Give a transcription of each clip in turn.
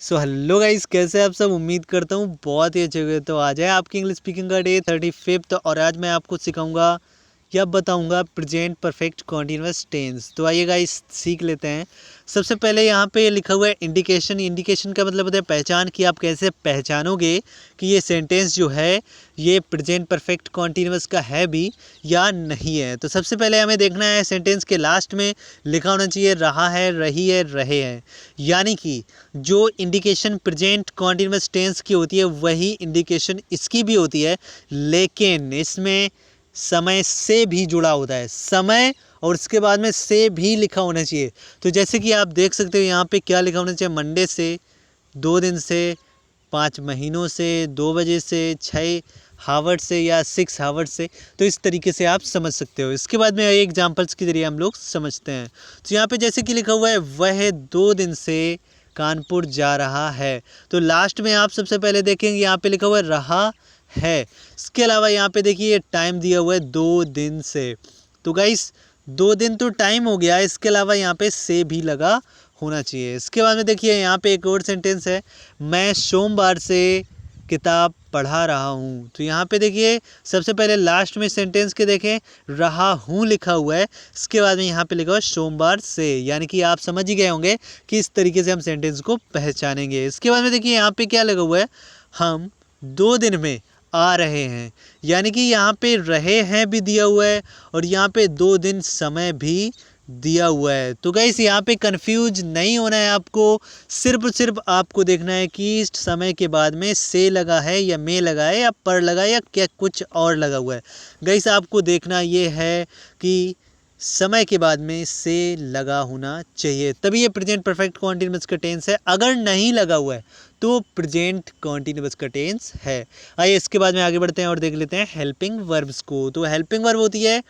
So hello guys, कैसे आप सब। उम्मीद करता हूँ बहुत ही अच्छे होंगे। तो आज है आपकी इंग्लिश स्पीकिंग का डे 35 और आज मैं आपको सिखाऊंगा या बताऊंगा प्रेजेंट परफेक्ट कॉन्टिन्यूअस टेंस। तो आइए गाइस सीख लेते हैं। सबसे पहले यहाँ पे लिखा हुआ है इंडिकेशन। इंडिकेशन का मतलब होता है पहचान, कि आप कैसे पहचानोगे कि ये सेंटेंस जो है ये प्रेजेंट परफेक्ट कॉन्टिन्यूअस का है भी या नहीं है। तो सबसे पहले हमें देखना है सेंटेंस के लास्ट में लिखा होना चाहिए रहा है, रही है, रहे हैं। यानी कि जो इंडिकेशन प्रेजेंट कॉन्टिन्यूअस टेंस की होती है वही इंडिकेशन इसकी भी होती है, लेकिन इसमें समय से भी जुड़ा होता है। समय और उसके बाद में से भी लिखा होना चाहिए। तो जैसे कि आप देख सकते हो यहाँ पे क्या लिखा होना चाहिए, मंडे से, 2 दिन से, 5 महीनों से, 2 बजे से, 6 हावर्ड से या 6 हावर्ड से। तो इस तरीके से आप समझ सकते हो। इसके बाद में एग्जाम्पल्स के जरिए हम लोग समझते हैं। तो यहाँ पे जैसे कि लिखा हुआ है वह 2 दिन से कानपुर जा रहा है। तो लास्ट में आप सबसे पहले देखेंगे यहाँ पे लिखा हुआ है रहा है। इसके अलावा यहाँ पे देखिए टाइम दिया हुआ है 2 दिन से। तो गाइस 2 दिन तो टाइम हो गया, इसके अलावा यहाँ पे से भी लगा होना चाहिए। इसके बाद में देखिए यहाँ पे एक और सेंटेंस है, मैं सोमवार से किताब पढ़ा रहा हूँ। तो यहाँ पे देखिए सबसे पहले लास्ट में सेंटेंस के देखें रहा हूँ लिखा हुआ है, इसके बाद में यहाँ पे लिखा हुआ है सोमवार से। यानी कि आप समझ ही गए होंगे कि इस तरीके से हम सेंटेंस को पहचानेंगे। इसके बाद में देखिए यहाँ पे क्या लगा हुआ है, हम 2 दिन में आ रहे हैं। यानी कि यहाँ पे रहे हैं भी दिया हुआ है और यहाँ पे 2 दिन समय भी दिया हुआ है। तो गाइस यहाँ पे कंफ्यूज नहीं होना है आपको, सिर्फ और सिर्फ आपको देखना है कि इस समय के बाद में से लगा है या में लगा है या पर लगा है या क्या कुछ और लगा हुआ है। गाइस आपको देखना ये है कि समय के बाद में से लगा होना चाहिए, तभी ये प्रेजेंट परफेक्ट कॉन्टिन्यूअस का टेंस है। अगर नहीं लगा हुआ है तो प्रेजेंट कॉन्टिन्यूअस का टेंस है। आइए इसके बाद में आगे बढ़ते हैं और देख लेते हैं हेल्पिंग वर्ब्स को। तो हेल्पिंग वर्ब होती है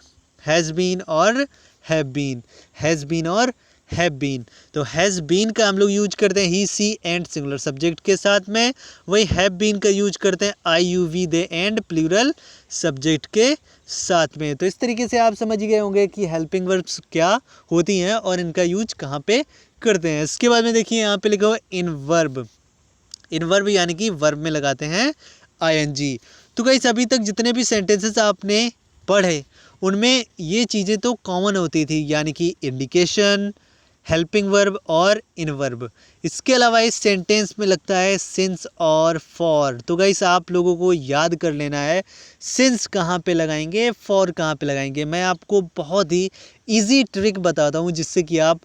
हैज़ बीन और हैव बीन। हैज़ बीन और हैव बीन। तो हैज़ बीन का हम लोग यूज करते हैं ही, सी एंड सिंगुलर सब्जेक्ट के साथ में। वही हैव बीन का यूज करते हैं I, you, we, they and plural subject के साथ में। तो इस तरीके से आप समझ गए होंगे कि हेल्पिंग वर्ब्स क्या होती हैं और इनका यूज कहाँ पे करते हैं। इसके बाद में देखिए यहाँ पे लिखा हुआ इन वर्ब। इन वर्ब यानी कि वर्ब में लगाते हैं आईएनजी। तो गाइस अभी तक जितने भी सेंटेंसेस आपने पढ़े उनमें ये चीज़ें तो कॉमन होती थी, यानी कि इंडिकेशन, हेल्पिंग वर्ब और इन वर्ब। इसके अलावा इस सेंटेंस में लगता है सिंस और फॉर। तो गाइस आप लोगों को याद कर लेना है सिंस कहाँ पे लगाएंगे, फॉर कहाँ पे लगाएंगे। मैं आपको बहुत ही इजी ट्रिक बताता हूँ जिससे कि आप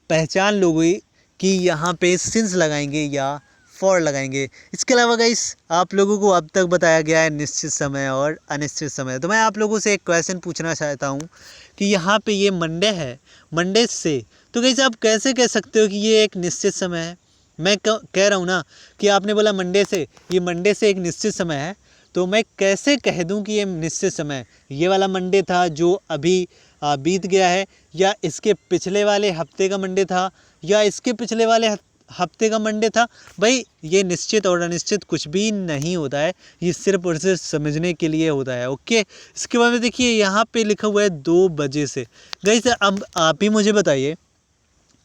पहचान लोगे कि यहाँ पे सिंस लगाएंगे या फॉर लगाएंगे। इसके अलावा गाइस आप लोगों को अब तक बताया गया है निश्चित समय और अनिश्चित समय। तो मैं आप लोगों से एक क्वेश्चन पूछना चाहता हूँ कि यहाँ पे ये मंडे है, मंडे से, तो गाइस आप कैसे कह सकते हो कि ये एक निश्चित समय है। मैं कह रहा हूँ ना कि आपने बोला मंडे से, ये मंडे से एक निश्चित समय है, तो मैं कैसे कह दूँ कि ये निश्चित समय है। ये वाला मंडे था जो अभी बीत गया है, या इसके पिछले वाले हफ्ते का मंडे था, या इसके पिछले वाले हफ्ते का मंडे था। भाई ये निश्चित और अनिश्चित कुछ भी नहीं होता है, ये सिर्फ और सिर्फ समझने के लिए होता है। ओके, इसके बाद में देखिए यहाँ पे लिखा हुआ है 2 बजे से। गाइस अब आप ही मुझे बताइए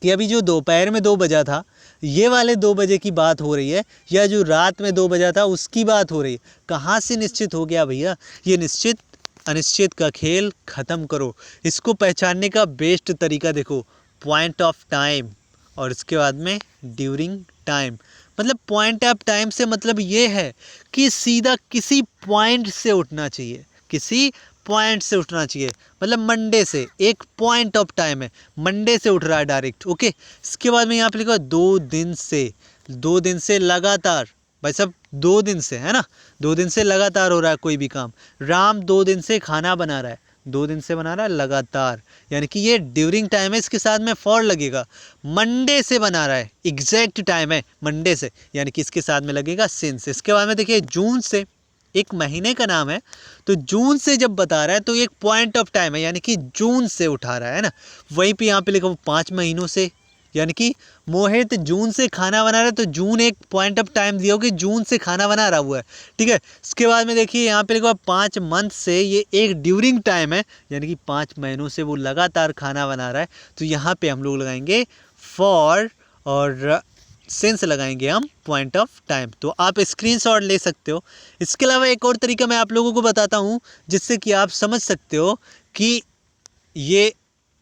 कि अभी जो दोपहर में 2 बजा था ये वाले 2 बजे की बात हो रही है या जो रात में 2 बजा था उसकी बात हो रही है। कहाँ से निश्चित हो गया भैया। ये निश्चित अनिश्चित का खेल ख़त्म करो। इसको पहचानने का बेस्ट तरीका देखो, पॉइंट ऑफ टाइम और इसके बाद में ड्यूरिंग टाइम। मतलब पॉइंट ऑफ टाइम से मतलब ये है कि सीधा किसी पॉइंट से उठना चाहिए, किसी पॉइंट से उठना चाहिए। मतलब मंडे से एक पॉइंट ऑफ टाइम है, मंडे से उठ रहा है डायरेक्ट। ओके, इसके बाद में यहाँ पे लिखा 2 दिन से। 2 दिन से लगातार, भाई साहब 2 दिन से है ना, 2 दिन से लगातार हो रहा है कोई भी काम। राम 2 दिन से खाना बना रहा है, 2 दिन से बना रहा है लगातार, यानी कि ये ड्यूरिंग टाइम है, इसके साथ में फॉर लगेगा। मंडे से बना रहा है, एग्जैक्ट टाइम है मंडे से, यानी कि इसके साथ में लगेगा सिंस। इसके बाद में देखिए जून से, एक महीने का नाम है, तो जून से जब बता रहा है तो एक पॉइंट ऑफ टाइम है, यानी कि जून से उठा रहा है ना। वहीं पे यहाँ पे लिखा 5 महीनों से, यानी कि मोहित जून से खाना बना रहा है, तो जून एक पॉइंट ऑफ टाइम दिया हो कि जून से खाना बना रहा हुआ है। ठीक है, इसके बाद में देखिए यहाँ पे लिखा 5 मंथ से, ये एक ड्यूरिंग टाइम है, यानी कि 5 महीनों से वो लगातार खाना बना रहा है। तो यहाँ पे हम लोग लगाएंगे फॉर और सिंस लगाएंगे हम पॉइंट ऑफ टाइम। तो आप स्क्रीनशॉट ले सकते हो। इसके अलावा एक और तरीका मैं आप लोगों को बताता हूँ जिससे कि आप समझ सकते हो कि ये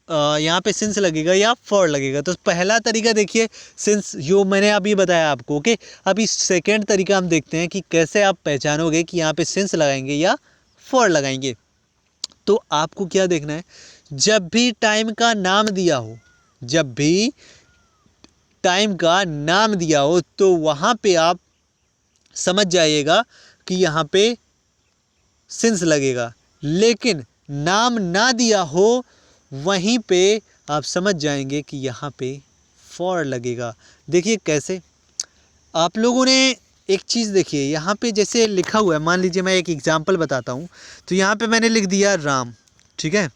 यहाँ पे सिंस लगेगा या फॉर लगेगा। तो पहला तरीका देखिए, सिंस जो मैंने अभी बताया आपको। ओके, अभी सेकेंड तरीका हम देखते हैं कि कैसे आप पहचानोगे कि यहाँ पे सिंस लगाएंगे या फॉर लगाएंगे। तो आपको क्या देखना है, जब भी टाइम का नाम दिया हो, जब भी टाइम का नाम दिया हो तो वहाँ पे आप समझ जाइएगा कि यहाँ पे सिंस लगेगा। लेकिन नाम ना दिया हो वहीं पे आप समझ जाएंगे कि यहाँ पे फॉर लगेगा। देखिए कैसे, आप लोगों ने एक चीज़ देखिए, यहाँ पे जैसे लिखा हुआ है, मान लीजिए मैं एक एग्जांपल बताता हूँ। तो यहाँ पे मैंने लिख दिया राम, ठीक है,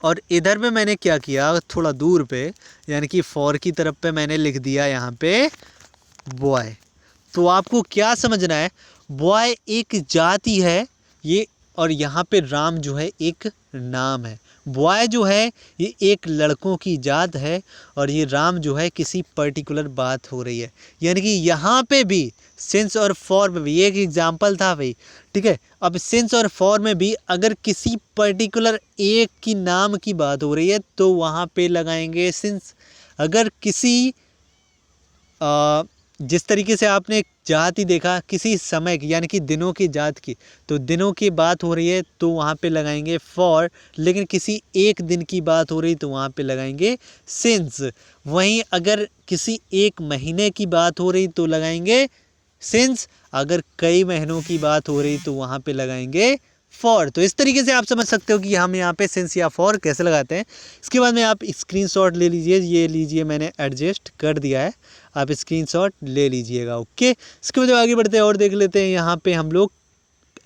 और इधर पे मैंने क्या किया, थोड़ा दूर पे यानी कि फॉर की तरफ पे मैंने लिख दिया यहाँ पे बॉय। तो आपको क्या समझना है, बॉय एक जाति है ये, और यहाँ पे राम जो है एक नाम है। बॉय जो है ये एक लड़कों की जात है, और ये राम जो है किसी पर्टिकुलर बात हो रही है। यानी कि यहाँ पे भी सिंस और फॉर में भी, ये एक एग्जाम्पल था भाई, ठीक है। अब सिंस और फॉर में भी अगर किसी पर्टिकुलर एक की नाम की बात हो रही है तो वहाँ पे लगाएंगे सिंस। अगर किसी जिस तरीके से आपने जाति देखा किसी समय की, यानी कि दिनों की जात की, तो दिनों की बात हो रही है तो वहाँ पे लगाएंगे फॉर। लेकिन किसी एक दिन की बात हो रही तो वहाँ पे लगाएंगे सिंस। वहीं अगर किसी एक महीने की बात हो रही तो लगाएंगे सिंस। अगर कई महीनों की बात हो रही तो वहाँ पे लगाएंगे फॉर। तो इस तरीके से आप समझ सकते हो कि हम यहाँ पे सिंस या फॉर कैसे लगाते हैं। इसके बाद में आप स्क्रीनशॉट ले लीजिए, ये लीजिए मैंने एडजस्ट कर दिया है, आप स्क्रीनशॉट ले लीजिएगा। ओके, इसके बाद आगे बढ़ते हैं और देख लेते हैं यहाँ पे हम लोग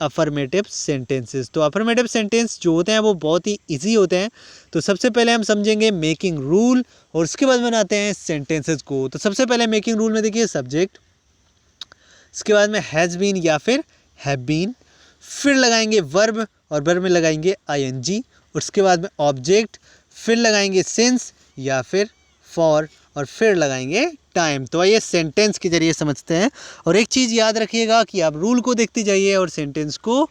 अफर्मेटिव सेंटेंसेस। तो अफर्मेटिव सेंटेंस जो होते हैं वो बहुत ही ईजी होते हैं। तो सबसे पहले हम समझेंगे मेकिंग रूल, और उसके बाद बनाते हैं सेंटेंसेस को। तो सबसे पहले मेकिंग रूल में देखिए सब्जेक्ट, इसके बाद में हैज़ बीन या फिर हैव बीन, फिर लगाएंगे वर्ब, और वर्ब में लगाएंगे आईएनजी, और उसके बाद में ऑब्जेक्ट, फिर लगाएंगे सिंस या फिर फॉर, और फिर लगाएंगे टाइम। तो आइए सेंटेंस के जरिए समझते हैं। और एक चीज़ याद रखिएगा कि आप रूल को देखते जाइए और सेंटेंस को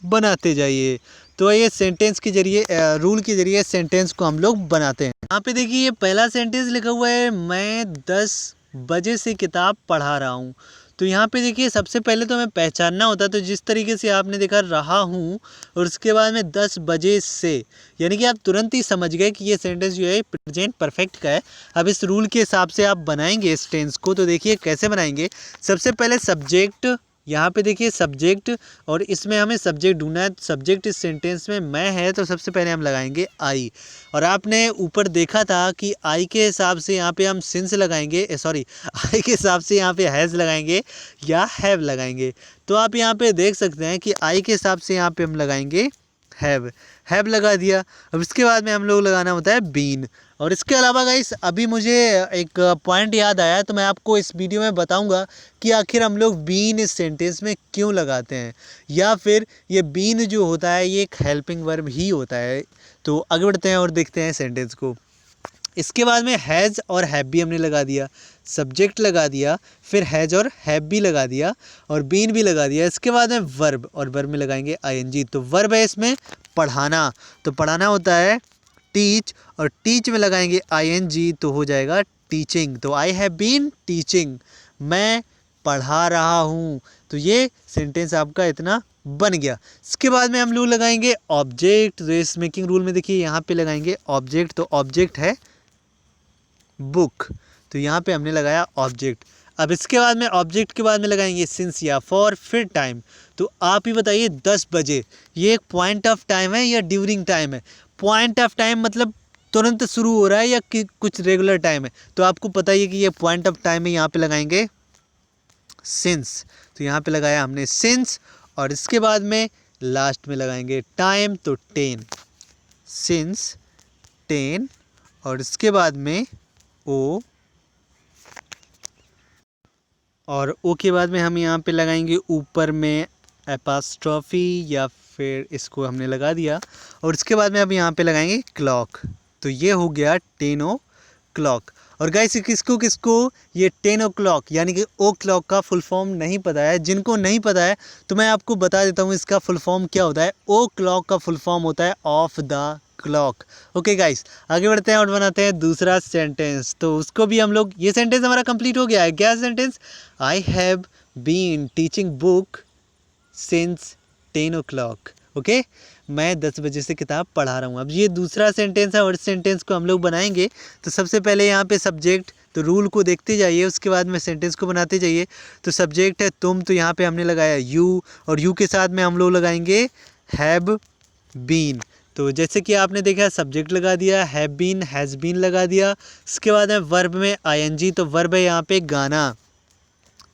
बनाते जाइए। तो आइए सेंटेंस के जरिए, रूल के जरिए सेंटेंस को हम लोग बनाते हैं। यहाँ पे देखिए ये पहला सेंटेंस लिखा हुआ है, मैं 10 बजे से किताब पढ़ा रहा हूँ। तो यहाँ पे देखिए सबसे पहले तो हमें पहचानना होता है। तो जिस तरीके से आपने देखा रहा हूँ और उसके बाद में 10 बजे से, यानी कि आप तुरंत ही समझ गए कि ये सेंटेंस जो है प्रेजेंट परफेक्ट का है। अब इस रूल के हिसाब से आप बनाएंगे इस टेंस को। तो देखिए कैसे बनाएंगे, सबसे पहले सब्जेक्ट, यहाँ पे देखिए सब्जेक्ट, और इसमें हमें सब्जेक्ट ढूंढना है। सब्जेक्ट इस सेंटेंस में मैं है, तो सबसे पहले हम लगाएंगे आई। और आपने ऊपर देखा था कि आई के हिसाब से यहाँ पे हम सिंस लगाएंगे, सॉरी आई के हिसाब से यहाँ पे हैज़ लगाएंगे या हैव लगाएंगे। तो आप यहाँ पे देख सकते हैं कि आई के हिसाब से यहाँ पे हम लगाएंगे हैव, हैव लगा दिया। अब इसके बाद में हम लोग लगाना होता है बीन। और इसके अलावा गाइस अभी मुझे एक पॉइंट याद आया, तो मैं आपको इस वीडियो में बताऊंगा कि आखिर हम लोग बीन इस सेंटेंस में क्यों लगाते हैं, या फिर ये बीन जो होता है ये एक हेल्पिंग वर्ब ही होता है। तो आगे बढ़ते हैं और देखते हैं सेंटेंस को। इसके बाद में हैज़ और हैव भी हमने लगा दिया, सब्जेक्ट लगा दिया, फिर हैज़ और हैव भी लगा दिया, और बीन भी लगा दिया। इसके बाद में वर्ब, और वर्ब में लगाएंगे आईएनजी। तो वर्ब है इसमें पढ़ाना, तो पढ़ाना होता है टीच, और टीच में लगाएंगे आईएनजी तो हो जाएगा टीचिंग। तो आई हैव बीन टीचिंग, मैं पढ़ा रहा हूँ। तो ये सेंटेंस आपका इतना बन गया। इसके बाद में हम लोग लगाएंगे ऑब्जेक्ट। तो इस मेकिंग रूल में देखिए यहाँ पे लगाएंगे ऑब्जेक्ट, तो ऑब्जेक्ट है बुक, तो यहाँ पे हमने लगाया ऑब्जेक्ट। अब इसके बाद में ऑब्जेक्ट के बाद में लगाएंगे सिंस या फॉर, फिर टाइम। तो आप ही बताइए 10 बजे ये एक पॉइंट ऑफ टाइम है या ड्यूरिंग टाइम है? पॉइंट ऑफ टाइम मतलब तुरंत शुरू हो रहा है या कि कुछ रेगुलर टाइम है? तो आपको पता ही है कि ये पॉइंट ऑफ टाइम है, यहाँ पे लगाएंगे सिंस। तो यहाँ पे लगाया हमने सिंस, और इसके बाद में लास्ट में लगाएंगे टाइम, तो 10, सिंस 10, और इसके बाद में ओ, और ओ के बाद में हम यहाँ पे लगाएंगे ऊपर में एपॉस्ट्रोफी, या फिर इसको हमने लगा दिया, और इसके बाद में अब यहाँ पे लगाएंगे क्लॉक। तो ये हो गया 10 o'clock। और गाइस किसको किसको ये 10 o'clock यानी कि ओ क्लॉक का फुल फॉर्म नहीं पता है, जिनको नहीं पता है तो मैं आपको बता देता हूँ इसका फुल फॉर्म क्या होता है। ओ क्लॉक का फुल फॉर्म होता है of the clock. Okay guys, आगे बढ़ते हैं और बनाते हैं दूसरा सेंटेंस। तो उसको भी हम लोग, ये सेंटेंस हमारा कंप्लीट हो गया है। क्या sentence? I have been teaching book since 10 o'clock। Okay, मैं 10 बजे से किताब पढ़ा रहा हूँ। अब ये दूसरा सेंटेंस है और इस सेंटेंस को हम लोग बनाएंगे। तो सबसे पहले यहाँ पे सब्जेक्ट, तो रूल को देखते जाइए, उसके बाद में सेंटेंस को बनाते जाइए। तो सब्जेक्ट है तुम, तो यहाँ पे हमने लगाया यू, और यू के साथ में हम लोग लगाएंगे हैव बीन। तो जैसे कि आपने देखा सब्जेक्ट लगा दिया, हैव बीन, हैज़ बीन लगा दिया। उसके बाद में वर्ब में आईएनजी, तो वर्ब है यहाँ पे गाना,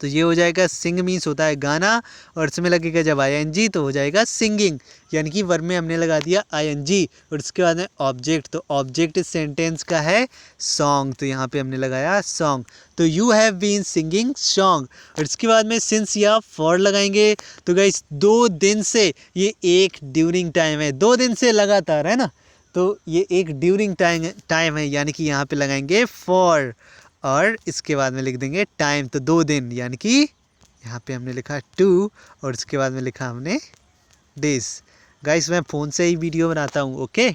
तो ये हो जाएगा सिंग मीन्स होता है गाना, और इसमें लगेगा जब आईएनजी तो हो जाएगा सिंगिंग, यानी कि वर्ब में हमने लगा दिया आईएनजी। और उसके बाद में ऑब्जेक्ट, तो ऑब्जेक्ट इस सेंटेंस का है सॉन्ग, तो यहाँ पे हमने लगाया सॉन्ग। तो you have been singing song. और इसके बाद में सिंस या फॉर लगाएंगे। तो गाइस 2 दिन से, ये एक ड्यूरिंग टाइम है, 2 दिन से लगातार है ना, तो ये एक ड्यूरिंग टाइम है, यानी कि यहाँ पे लगाएंगे फॉर, और इसके बाद में लिख देंगे टाइम, तो 2 दिन, यानी कि यहाँ पे हमने लिखा 2, और इसके बाद में लिखा हमने डेज। गाइस मैं फ़ोन से ही वीडियो बनाता हूँ। ओके,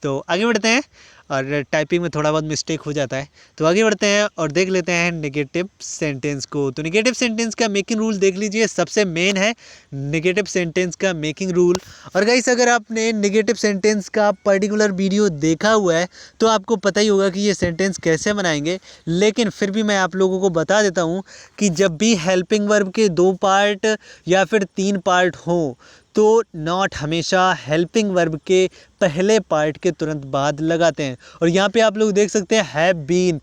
तो आगे बढ़ते हैं, और टाइपिंग में थोड़ा बहुत मिस्टेक हो जाता है। तो आगे बढ़ते हैं और देख लेते हैं नेगेटिव सेंटेंस को। तो नेगेटिव सेंटेंस का मेकिंग रूल देख लीजिए, सबसे मेन है नेगेटिव सेंटेंस का मेकिंग रूल। और गाइस अगर आपने नेगेटिव सेंटेंस का पर्टिकुलर वीडियो देखा हुआ है तो आपको पता ही होगा कि ये सेंटेंस कैसे बनाएंगे, लेकिन फिर भी मैं आप लोगों को बता देता हूँ कि जब भी हेल्पिंग वर्ब के 2 पार्ट या फिर 3 पार्ट हों तो नॉट हमेशा हेल्पिंग वर्ब के पहले पार्ट के तुरंत बाद लगाते हैं। और यहाँ पे आप लोग देख सकते हैं हैव बीन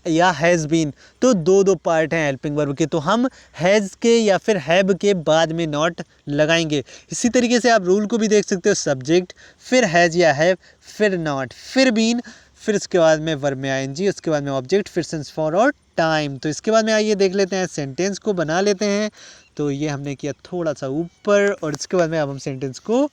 या हैज़ बीन, तो 2 पार्ट हैं हेल्पिंग वर्ब के, तो हम हैज़ के या फिर हैव के बाद में नॉट लगाएंगे। इसी तरीके से आप रूल को भी देख सकते हो, सब्जेक्ट, फिर हैज़ या हैव, फिर नॉट, फिर बीन, फिर इसके बाद में वर्ब में आईएनजी, उसके बाद में ऑब्जेक्ट, फिर सिंस फॉर और टाइम। तो इसके बाद में आइए देख लेते हैं, सेंटेंस को बना लेते हैं। तो ये हमने किया थोड़ा सा ऊपर, और इसके बाद में अब हम सेंटेंस को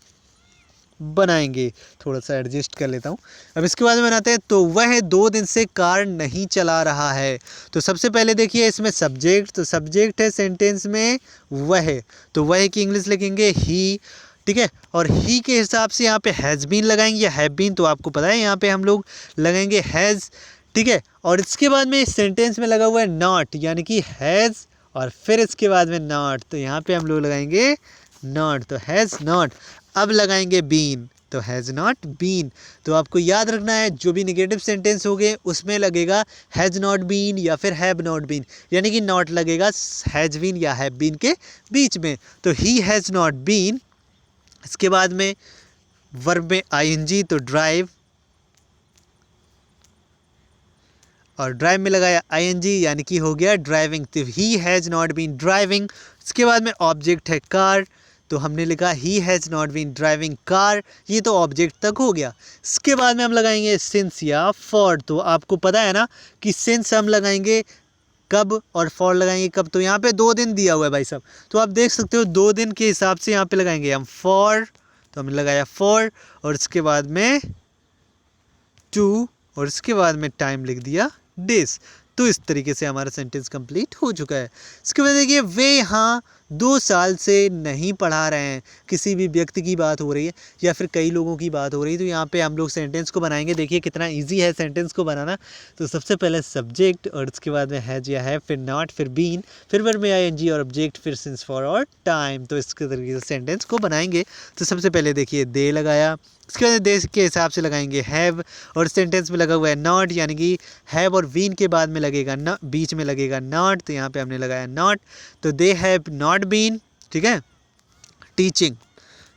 बनाएंगे। थोड़ा सा एडजस्ट कर लेता हूँ। अब इसके बाद में बनाते हैं, तो वह 2 दिन से कार नहीं चला रहा है। तो सबसे पहले देखिए इसमें सब्जेक्ट, तो सब्जेक्ट है सेंटेंस में वह, तो वह की इंग्लिश लिखेंगे ही, ठीक है। और ही के हिसाब से यहाँ पे हैज़ बीन लगाएंगे या हैव बीन, तो आपको पता है यहाँ पे हम लोग लगाएंगे हैज़, ठीक है। और इसके बाद में सेंटेंस में लगा हुआ है नॉट, यानी कि हैज़, और फिर इसके बाद में नॉट, तो यहाँ पे हम लोग लगाएंगे नॉट, तो हैज़ नॉट। अब लगाएंगे बीन, तो हैज़ नॉट बीन। तो आपको याद रखना है जो भी नेगेटिव सेंटेंस हो गए उसमें लगेगा हैज़ नॉट बीन या फिर हैव नॉट बीन, यानी कि नॉट लगेगा हैज़ बीन या हैव बीन के बीच में। तो ही हैज़ नॉट बीन, इसके बाद में वर्ब में आईएनजी, तो ड्राइव, और ड्राइव में लगाया आईएनजी, यानी कि हो गया ड्राइविंग, तो he has not been driving. इसके बाद में ऑब्जेक्ट है कार, तो हमने लिखा he has not been driving car, ये तो ऑब्जेक्ट तक हो गया। इसके बाद में हम लगाएंगे सिंस या फॉर, तो आपको पता है ना कि सिंस हम लगाएंगे कब और फॉर लगाएंगे कब, तो यहाँ पे 2 दिन दिया हुआ है भाई साहब, तो आप देख सकते हो 2 दिन के हिसाब से यहाँ पे लगाएंगे हम फॉर, तो हमने लगाया फॉर, और इसके बाद में 2, और इसके बाद में टाइम लिख दिया डेज। तो इस तरीके से हमारा सेंटेंस कंप्लीट हो चुका है। इसके बाद देखिए वे यहाँ 2 साल से नहीं पढ़ा रहे हैं, किसी भी व्यक्ति की बात हो रही है या फिर कई लोगों की बात हो रही है, तो यहाँ पे हम लोग सेंटेंस को बनाएंगे। देखिए कितना इजी है सेंटेंस को बनाना। तो सबसे पहले सब्जेक्ट, और उसके बाद में हैज़ या हैव, फिर नॉट, फिर बीन, फिर वर्ब में आईएनजी और ऑब्जेक्ट, फिर सिंस फॉर और टाइम। तो इसके तरीके से सेंटेंस को बनाएंगे। तो सबसे पहले देखिए दे लगाया, इसके बाद देश के हिसाब से लगाएंगे हैव, और सेंटेंस में लगा हुआ है नॉट, यानी कि हैव और बीन के बाद में लगेगा न, बीच में लगेगा नॉट, तो यहाँ पे हमने लगाया नॉट, तो दे हैव नॉट बीन, ठीक है। टीचिंग,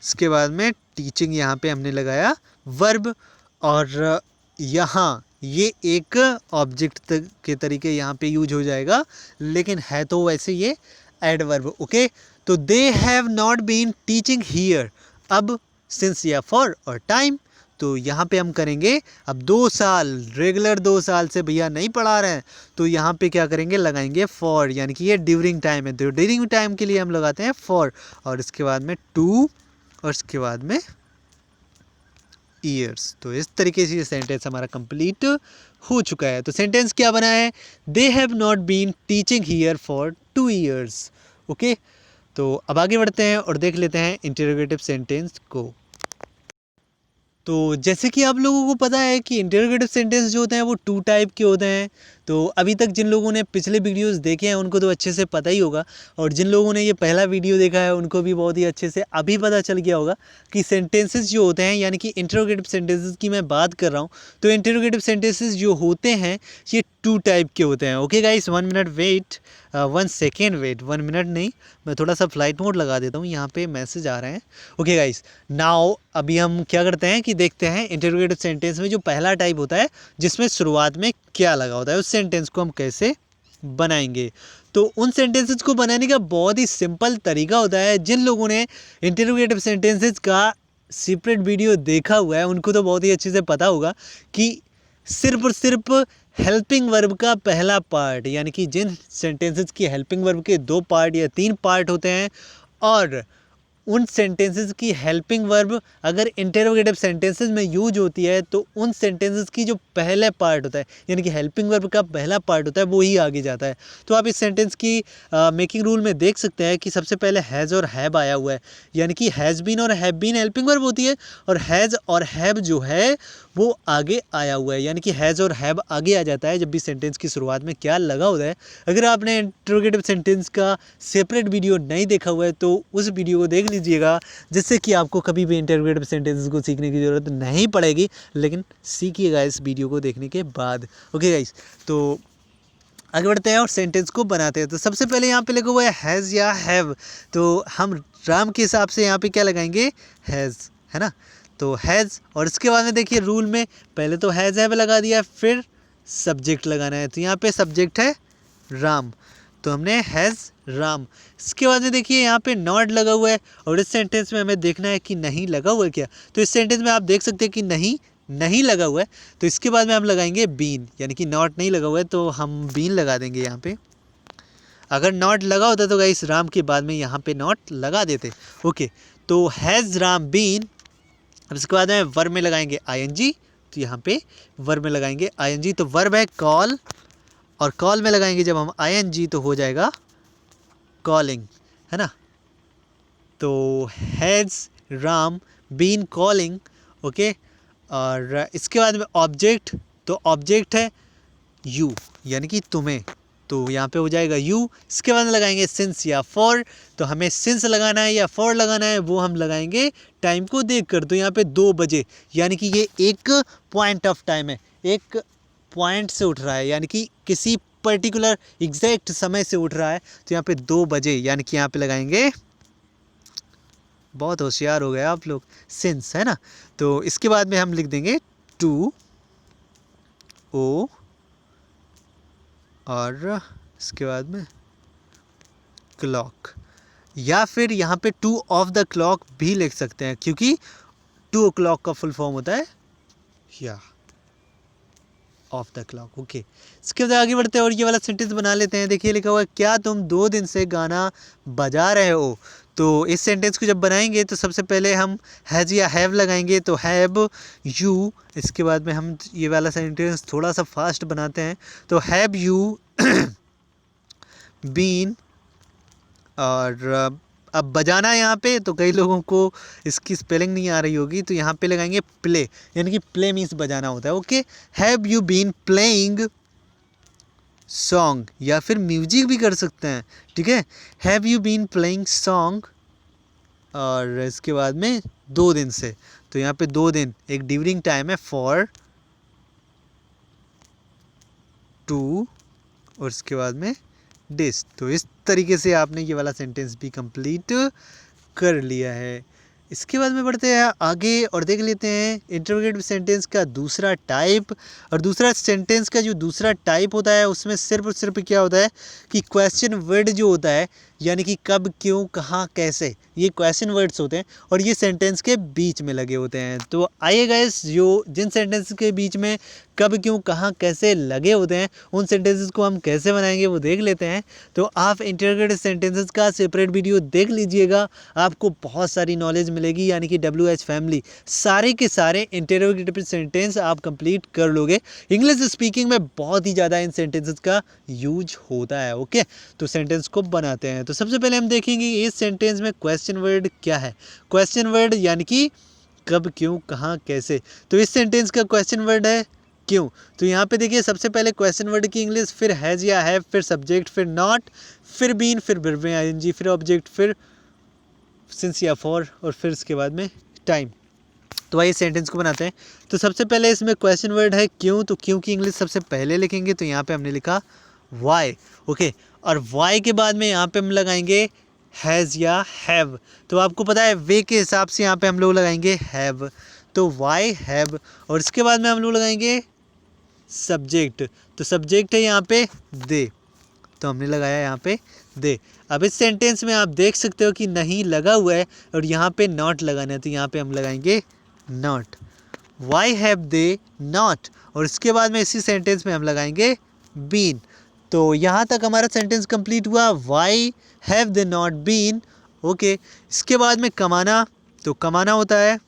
इसके बाद में टीचिंग, यहाँ पे हमने लगाया वर्ब, और यहाँ ये एक ऑब्जेक्ट के तरीके यहाँ पे यूज हो जाएगा, लेकिन है तो वैसे ये एडवर्ब। ओके, तो they have not been teaching here. अब सिंस या फॉर और टाइम, तो यहाँ पे हम करेंगे अब 2 साल, रेगुलर 2 साल से भैया नहीं पढ़ा रहे हैं, तो यहाँ पे क्या करेंगे, लगाएंगे फॉर, यानी कि ये ड्यूरिंग टाइम है, तो ड्यूरिंग टाइम के लिए हम लगाते हैं फॉर, और इसके बाद में 2, और इसके बाद में ईयर्स। तो इस तरीके से ये सेंटेंस हमारा कंप्लीट हो चुका है। तो सेंटेंस क्या बना है, they have not been teaching here for 2 years. Okay, तो अब आगे बढ़ते हैं और देख लेते हैं इंटरोगेटिव सेंटेंस को। तो जैसे कि आप लोगों को पता है कि इंटरोगेटिव सेंटेंस जो होते हैं वो 2 टाइप के होते हैं। तो अभी तक जिन लोगों ने पिछले वीडियोस देखे हैं उनको तो अच्छे से पता ही होगा, और जिन लोगों ने ये पहला वीडियो देखा है उनको भी बहुत ही अच्छे से अभी पता चल गया होगा कि सेंटेंसेस जो होते हैं, यानी कि इंटरोगेटिव सेंटेंसेस की मैं बात कर रहा हूँ। तो इंटरोगेटिव सेंटेंसेस जो होते हैं ये 2 टाइप के होते हैं। Okay guys, 1 minute wait, 1 second wait, 1 minute नहीं, मैं थोड़ा सा फ्लाइट मोड लगा देता हूँ, यहाँ पे मैसेज आ रहे हैं। ओके गाइस, नाउ अभी हम क्या करते हैं कि देखते हैं इंटरोगेटिव सेंटेंस में जो पहला टाइप होता है जिसमें शुरुआत में क्या लगा होता है, उस सेंटेंस को हम कैसे बनाएंगे। तो उन सेंटेंसेस को बनाने का बहुत ही सिंपल तरीका होता है। जिन लोगों ने इंटरोगेटिव सेंटेंसेस का सेपरेट वीडियो देखा हुआ है उनको तो बहुत ही अच्छे से पता होगा कि सिर्फ और सिर्फ हेल्पिंग वर्ब का पहला पार्ट, यानी कि जिन सेंटेंसेस की हेल्पिंग वर्ब के 2 पार्ट या 3 पार्ट होते हैं, और उन सेंटेंसेस की हेल्पिंग वर्ब अगर इंटरोगेटिव सेंटेंसेस में यूज होती है तो उन सेंटेंसेस की जो पहले पार्ट होता है, यानी कि हेल्पिंग वर्ब का पहला पार्ट होता है, वो ही आगे जाता है। तो आप इस सेंटेंस की मेकिंग रूल में देख सकते हैं कि सबसे पहले हैज़ और हैव आया हुआ है, यानी कि हैज़ बीन और हैव बीन हेल्पिंग वर्ब होती है, और हैज़ और हैव जो है वो आगे आया हुआ है, यानी कि हैज़ और हैव आगे आ जाता है जब भी सेंटेंस की शुरुआत में क्या लगा होता है। अगर आपने इंटरोगेटिव सेंटेंस का सेपरेट वीडियो नहीं देखा हुआ है तो उस वीडियो को देख लीजिएगा, जिससे कि आपको कभी भी इंटरोगेटिव सेंटेंसेस को सीखने की ज़रूरत नहीं पड़ेगी, लेकिन सीखिएगा इस वीडियो को देखने के बाद। ओके गाइस, तो आगे बढ़ते हैं और सेंटेंस को बनाते हैं। तो सबसे पहले यहाँ पे लिखा हुआ है हैज़ या हैव, तो हम राम के हिसाब से यहाँ पे क्या लगाएंगे, हैज़, है ना। तो हैज़, और इसके बाद में देखिए रूल में पहले तो हैज़ हैव लगा दिया, फिर सब्जेक्ट लगाना है। तो यहाँ पे सब्जेक्ट है राम, तो हमने हैज़ राम। इसके बाद में देखिए यहाँ पे नॉट लगा हुआ है, और इस सेंटेंस में हमें देखना है कि नहीं लगा हुआ है क्या। तो इस सेंटेंस में आप देख सकते हैं कि नहीं लगा हुआ है। तो इसके बाद में हम लगाएंगे बीन, यानी कि नॉट नहीं लगा हुआ है तो हम बीन लगा देंगे यहाँ पे। अगर नॉट लगा होता तो गाइस राम के बाद में यहाँ पे नॉट लगा देते। ओके, तो हैज़ राम बीन। अब इसके बाद में वर्ब में लगाएंगे आईएनजी, तो यहाँ पे वर्ब में लगाएंगे आईएनजी। तो वर्ब है कॉल, और कॉल में लगाएंगे जब हम आईएनजी तो हो जाएगा कॉलिंग, है ना। तो has Ram been calling. Okay, और इसके बाद में ऑब्जेक्ट, तो ऑब्जेक्ट है यू, यानी कि तुम्हें, तो यहाँ पे हो जाएगा यू। इसके बाद में लगाएंगे सिंस या फॉर, तो हमें सिंस लगाना है या फॉर लगाना है वो हम लगाएंगे टाइम को देखकर। तो यहाँ पे 2 बजे, यानी कि ये एक पॉइंट ऑफ टाइम है, एक पॉइंट से उठ रहा है, यानी कि किसी पर्टिकुलर एग्जैक्ट समय से उठ रहा है। तो यहाँ पे 2 बजे, यानी कि यहाँ पे लगाएंगे, बहुत होशियार हो गए आप लोग, सिंस, है ना। तो इसके बाद में हम लिख देंगे 2 ओ, और इसके बाद में क्लॉक, या फिर यहाँ पे 2 ऑफ द क्लॉक भी लिख सकते हैं, क्योंकि 2 o'clock का फुल फॉर्म होता है या ऑफ द क्लॉक। ओके, इसके बाद आगे बढ़ते हैं और ये वाला सेंटेंस बना लेते हैं। देखिए लिखा हुआ है क्या तुम 2 दिन से गाना बजा रहे हो। तो इस सेंटेंस को जब बनाएंगे तो सबसे पहले हम हैज़ या हैव लगाएंगे, तो हैव यू। इसके बाद में हम ये वाला सेंटेंस थोड़ा सा फास्ट बनाते हैं, तो हैव यू बीन, और अब बजाना यहाँ पे, तो कई लोगों को इसकी स्पेलिंग नहीं आ रही होगी, तो यहाँ पे लगाएंगे प्ले, यानी कि प्ले मीन्स बजाना होता है। Okay, have you been playing song, या फिर म्यूजिक भी कर सकते हैं, ठीक है। Have you been playing song, और इसके बाद में 2 दिन से, तो यहाँ पे 2 दिन एक ड्यूरिंग टाइम है, फॉर 2, और इसके बाद में डिस। तो इस तरीके से आपने ये वाला सेंटेंस भी कंप्लीट कर लिया है। इसके बाद में बढ़ते हैं आगे और देख लेते हैं इंटरोगेटिव सेंटेंस का दूसरा टाइप। और दूसरा सेंटेंस का जो दूसरा टाइप होता है उसमें सिर्फ और सिर्फ क्या होता है कि क्वेश्चन वर्ड जो होता है, यानी कि कब, क्यों, कहाँ, कैसे, ये क्वेश्चन वर्ड्स होते हैं और ये सेंटेंस के बीच में लगे होते हैं। तो आइए गाइस, जो जिन सेंटेंस के बीच में कब क्यों कहाँ कैसे लगे होते हैं, उन सेंटेंसेस को हम कैसे बनाएंगे वो देख लेते हैं। तो आप इंटरोगेटिव सेंटेंसेस का सेपरेट वीडियो देख लीजिएगा, आपको बहुत सारी नॉलेज मिलेगी। यानी कि WH फैमिली सारे के सारे इंटरोगेटिव सेंटेंस आप कंप्लीट कर लोगे। इंग्लिश स्पीकिंग में बहुत ही ज़्यादा इन सेंटेंसेस का यूज होता है। ओके, तो सेंटेंस को बनाते हैं। तो सबसे पहले हम देखेंगे इस सेंटेंस में क्वेश्चन वर्ड क्या है। क्वेश्चन वर्ड यानी कि कब क्यों कहाँ कैसे। तो इस सेंटेंस का क्वेश्चन वर्ड है क्यों। तो यहाँ पे देखिए सबसे पहले क्वेश्चन वर्ड की इंग्लिश, फिर हैज़ या हैव, फिर सब्जेक्ट, फिर नॉट, फिर बीन, फिर वर्ब में ING, फिर ऑब्जेक्ट, फिर सिंस या फॉर, और फिर इसके बाद में टाइम। तो आइए सेंटेंस को बनाते हैं। तो सबसे पहले इसमें क्वेश्चन वर्ड है क्यों। तो क्यों की इंग्लिश सबसे पहले लिखेंगे, तो यहाँ पे हमने लिखा वाई। ओके, और वाई के बाद में यहाँ पे हम लगाएंगे हैज़ या हैव। तो आपको पता है वे के हिसाब से यहाँ पे हम लोग लगाएंगे हैव, तो वाई हैव। और इसके बाद में हम लोग लगाएंगे सब्जेक्ट। तो सब्जेक्ट है यहाँ पे दे, तो हमने लगाया यहाँ पे दे। अब इस सेंटेंस में आप देख सकते हो कि नहीं लगा हुआ है और यहाँ पे नॉट लगाना है, तो यहाँ पे हम लगाएंगे not. Y have they not, और इसके बाद में इसी सेंटेंस में हम लगाएंगे बीन। तो यहाँ तक हमारा सेंटेंस कंप्लीट हुआ, why have they not been. Okay, इसके बाद में कमाना। तो कमाना होता है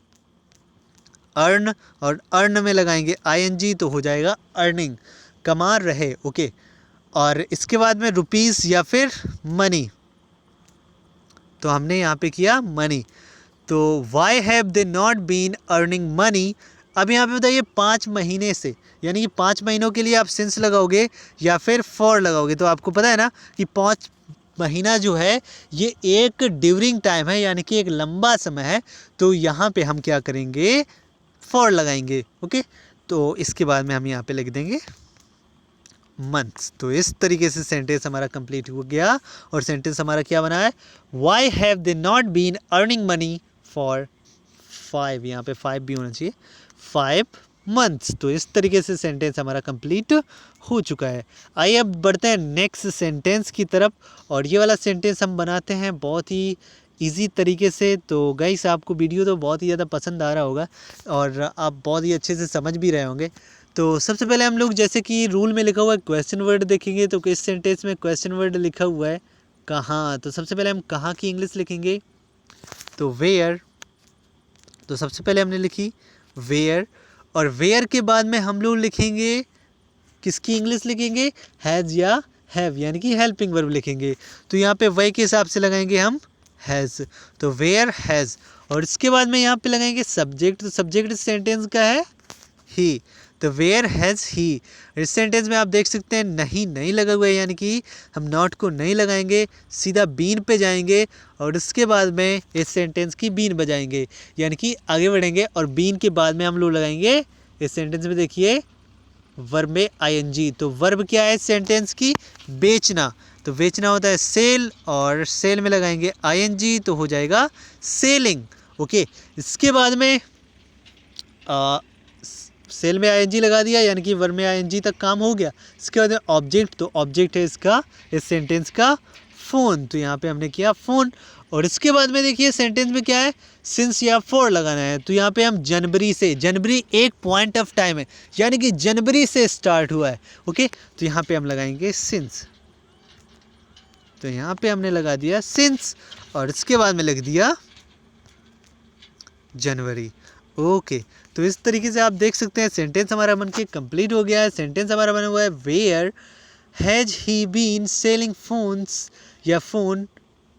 अर्न, और अर्न में लगाएंगे ING, तो हो जाएगा अर्निंग, कमा रहे। ओके, और इसके बाद में रुपीस या फिर मनी, तो हमने यहाँ पे किया मनी। तो why have they not been earning money. अब यहाँ पे बताइए 5 महीने से, यानी कि 5 महीनों के लिए आप सिंस लगाओगे या फिर फॉर लगाओगे। तो आपको पता है ना कि 5 महीना जो है ये एक ड्यूरिंग टाइम है, यानी कि एक लंबा समय है। तो यहाँ पे हम क्या करेंगे, फॉर लगाएंगे। ओके, तो इसके बाद में हम यहाँ पे लिख देंगे मंथ्स। तो इस तरीके से सेंटेंस हमारा कंप्लीट हो गया, और सेंटेंस हमारा क्या बना है, why have they not been earning money for 5, यहाँ पे 5 भी होना चाहिए, 5 मंथ्स। तो इस तरीके से सेंटेंस हमारा कंप्लीट हो चुका है। आइए अब बढ़ते हैं नेक्स्ट सेंटेंस की तरफ, और ये वाला सेंटेंस हम बनाते हैं बहुत ही इजी तरीके से। तो गाइस आपको वीडियो तो बहुत ही ज़्यादा पसंद आ रहा होगा और आप बहुत ही अच्छे से समझ भी रहे होंगे। तो सबसे पहले हम लोग जैसे कि रूल में लिखा हुआ है क्वेश्चन वर्ड देखेंगे। तो इस सेंटेंस में क्वेश्चन वर्ड लिखा हुआ है कहाँ। तो सबसे पहले हम कहाँ की इंग्लिश लिखेंगे, तो वेयर। तो सबसे पहले हमने लिखी वेयर, और वेयर के बाद में हम लोग लिखेंगे किसकी इंग्लिश लिखेंगे, हैज़ या हैव, यानी कि हेल्पिंग वर्ब लिखेंगे। तो यहाँ पे वे के हिसाब से लगाएंगे हम हैज़, तो वेयर हैज़। और इसके बाद में यहाँ पे लगाएंगे सब्जेक्ट। तो सब्जेक्ट इस सेंटेंस का है ही, तो वेयर हैज़ ही। इस सेंटेंस में आप देख सकते हैं नहीं लगा हुआ है, यानी कि हम नॉट को नहीं लगाएंगे, सीधा बीन पे जाएंगे, और इसके बाद में इस सेंटेंस की बीन बजाएंगे, यानी कि आगे बढ़ेंगे। और बीन के बाद में हम लोग लगाएंगे इस सेंटेंस में, देखिए वर्ब में ING। तो वर्ब क्या है इस सेंटेंस की, बेचना। तो बेचना होता है सेल, और सेल में लगाएंगे ING, तो हो जाएगा सेलिंग। ओके, इसके बाद में सेल में ING लगा दिया, यानी कि वर्ब में ING तक काम हो गया। इसके बाद में ऑब्जेक्ट, तो ऑब्जेक्ट है इसका इस सेंटेंस का फ़ोन। तो यहाँ पे हमने किया फ़ोन। और इसके बाद में देखिए सेंटेंस में क्या है, सिंस या फॉर लगाना है। तो यहाँ पे हम जनवरी से, जनवरी एक पॉइंट ऑफ टाइम है, यानी कि जनवरी से स्टार्ट हुआ है। ओके, तो यहाँ पे हम लगाएंगे सिंस। तो यहाँ पे हमने लगा दिया सिंस, और इसके बाद में लिख दिया जनवरी। ओके, तो इस तरीके से आप देख सकते हैं सेंटेंस हमारा बन के कंप्लीट हो गया है। सेंटेंस हमारा बना हुआ है where has he been selling phones या फ़ोन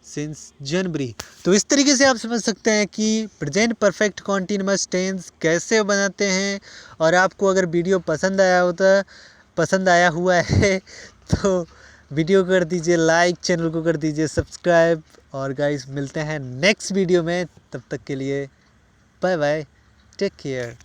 सिंस जनवरी। तो इस तरीके से आप समझ सकते हैं कि प्रेजेंट परफेक्ट कॉन्टिन्यूअस टेंस कैसे बनाते हैं। और आपको अगर वीडियो पसंद आया हुआ है तो वीडियो कर दीजिए लाइक, चैनल को कर दीजिए सब्सक्राइब। और गाइस मिलते हैं नेक्स्ट वीडियो में, तब तक के लिए बाय बाय, टेक केयर।